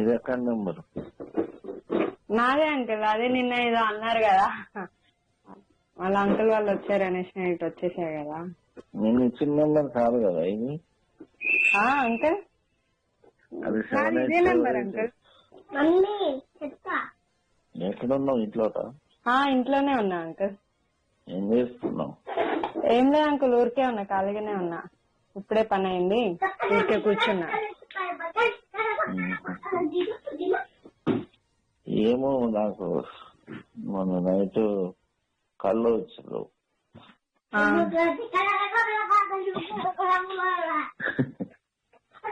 ఇది ఎక్కడ నెంబరు? నాదే అంకుల్. అదే నిన్న ఏదో అన్నారు కదా, వాళ్ళ అంకుల్ వాళ్ళు వచ్చారు అనేసి ఇటు వచ్చేసారు కదా. నేను ఇచ్చిన నెంబర్ కాదు కదా ఇది. అంకుల్ అది ఇదే నెంబర్ అంకుల్. ఎక్కడున్నావు? ఇంట్లో? ఇంట్లోనే ఉన్నా అంకుల్. ఏం చేస్తున్నావు? ఏం లేదు అంకుల్, ఊరికే ఉన్నా, ఖాళీగానే ఉన్నా. ఇప్పుడే పని అయింది, ఊరికే కూర్చున్నా. ఏమో నాకు మొన్న నైట్ కళ్ళు వచ్చారు.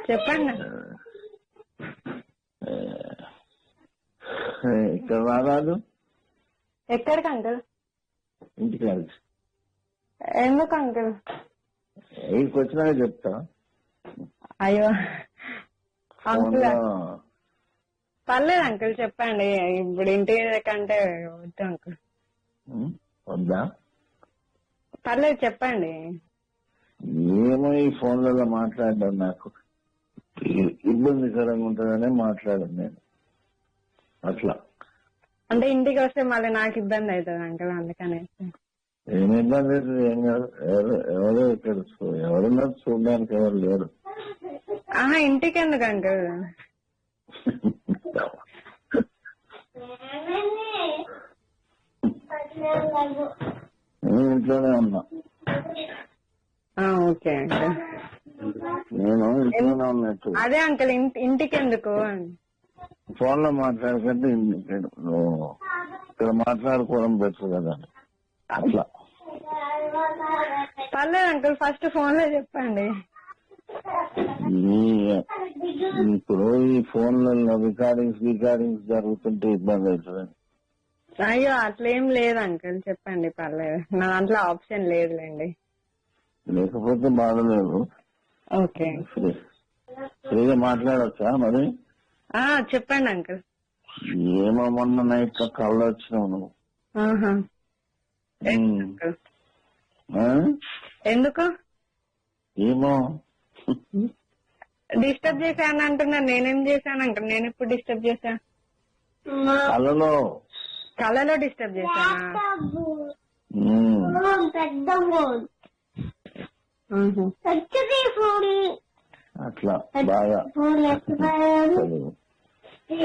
చెప్పండి. ఇక్కడ రారాదు? ఎక్కడికి అంకుల్? ఇంటికి. ఎందుకు అంకుల్? ఇంటికి వచ్చినాక చెప్తా. అయ్యో అంకుల్, పర్లేదు అంకుల్, చెప్పండి. ఇప్పుడు ఇంటి కంటే వద్దు అంకుల్. వద్దా? పర్లేదు చెప్పండి. ఏమో ఈ ఫోన్లలో మాట్లాడడం నాకు ఇబ్బందికరంగా ఉంటుందనే మాట్లాడను నేను. అట్లా అంటే ఇంటికి వస్తే మళ్ళీ నాకు ఇబ్బంది అవుతుంది అంకుల్, అందుకనే. ఏమి ఇబ్బంది అవుతుంది? ఏం కాదు. ఎవరో ఇక్కడ ఎవరున్నారు చూడడానికి? ఎవరు లేరు. ఇంటికి ఎందుకు అంకుల్? నేను ఇంట్లోనే ఉన్నా. Okay uncle. నేను ఇంట్లోనే ఉన్నట్టు. అదే అంకుల్, ఇంటికి ఎందుకు? ఫోన్ లో మాట్లాడకంటే ఇక్కడ మాట్లాడుకోవడం బెటర్ కదా. అట్లా పర్లేదు అంకుల్, ఫస్ట్ ఫోన్ లో చెప్పండి. ఇప్పుడు ఈ ఫోన్లలో రికార్డింగ్స్ జరుగుతుంటే ఇబ్బంది అవుతుంది. అయ్యో అట్లేం లేదు అంకుల్, చెప్పండి, పర్లేదు. నా దాంట్లో ఆప్షన్ లేదులేండి. లేకపోతే బాధలేదు. ఓకే, ఫ్రీగా మాట్లాడచ్చా మరి? చెప్పండి అంకుల్. ఏమో మొన్న నైట్ లో కళ్ళు వచ్చినావు నువ్వు. ఎందుకు? ఏమో డిస్టర్బ్ చేశాను అంటున్నారు. నేనేం చేశాను అంకుల్? నేను ఇప్పుడు డిస్టర్బ్ చేశా? కళలో డిస్టర్బ్ చేశానా? అట్లా బాగా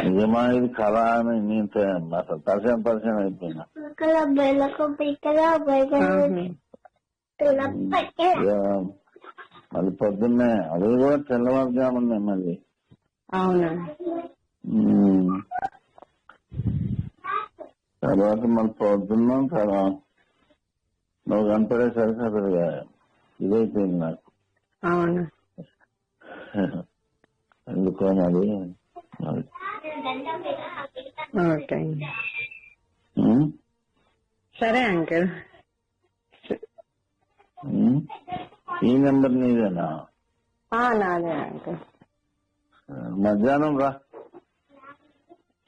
నిజమా ఇది కళ అని నేను పరిచయం అయిపోయినా. మళ్ళీ పొద్దున్నే అది కూడా తెల్లవారుజామున్నాయి మళ్ళీ. అవునా? తర్వాత మళ్ళీ పొద్దున్న తర్వాత నువ్వు కనపడేసరికి అసలు ఇదైపోయింది నాకు. అవునా? ఎందుకో మరి. ఓకే, సరే అంకుల్. ఈ నెంబర్ నీదేనా? నాదే అంకుల్. మధ్యాహ్నం రా.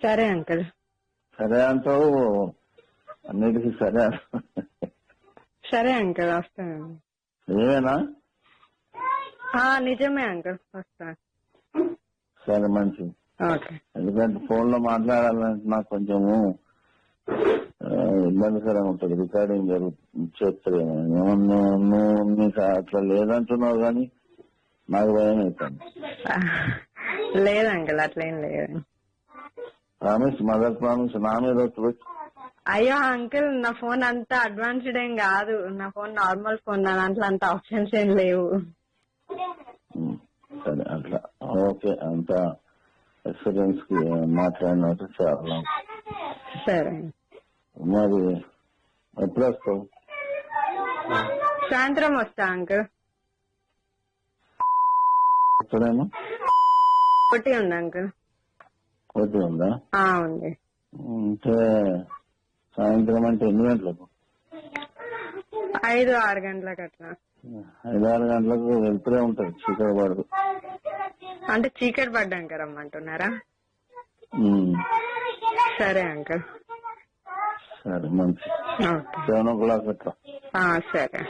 సరే అంకుల్. సరే అంటావు అన్నిటికీ సరే. సరే అంకుల్, వస్తాను. నిజమేనా? నిజమే అంకుల్, వస్తాను. సరే, మంచిది. ఓకే. ఎందుకంటే ఫోన్ లో మాట్లాడాలంటే నాకు కొంచెము ఇబ్బందికరంగా ఉంటుంది. రికార్డింగ్ చేస్తారేమో. నీకు అట్లా లేదంటున్నావు కానీ నాకు భయం అవుతుంది. లేదు అంకుల్, అట్లేం లేదు. ప్రామిస్, మదర్ ప్రామిస్ నా మీద వచ్చి. అయ్యో అంకుల్, నా ఫోన్ అంత అడ్వాన్స్డ్ ఏం కాదు. నా ఫోన్ నార్మల్ ఫోన్, నా దాంట్లో అంత ఆప్షన్స్ ఏం లేవు. సరే, అట్లా ఓకే. అంత ఎక్స్పీరియన్స్ కి మాట్లాడినట్టు చాలా. సరే, మరి ఎప్పుడు వస్తావు? సాయంత్రం వస్తా అంకుల్. ఎప్పుడేమో ఒకటి ఉంది అంకుల్. ఒకటి ఉందా? ఉంది. అంటే సాయంత్రం అంటే ఎన్ని గంటలకు? 5-6 గంటలకు అట్లా. 5-6 గంటలకు వెళ్తూనే ఉంటది, చీకటి పడదు. అంటే చీకటి పడ్డాక రమ్మంటున్నారా? సరే అంకుల్. సరే, మంచి. 7 o'clock అట్లా. సరే.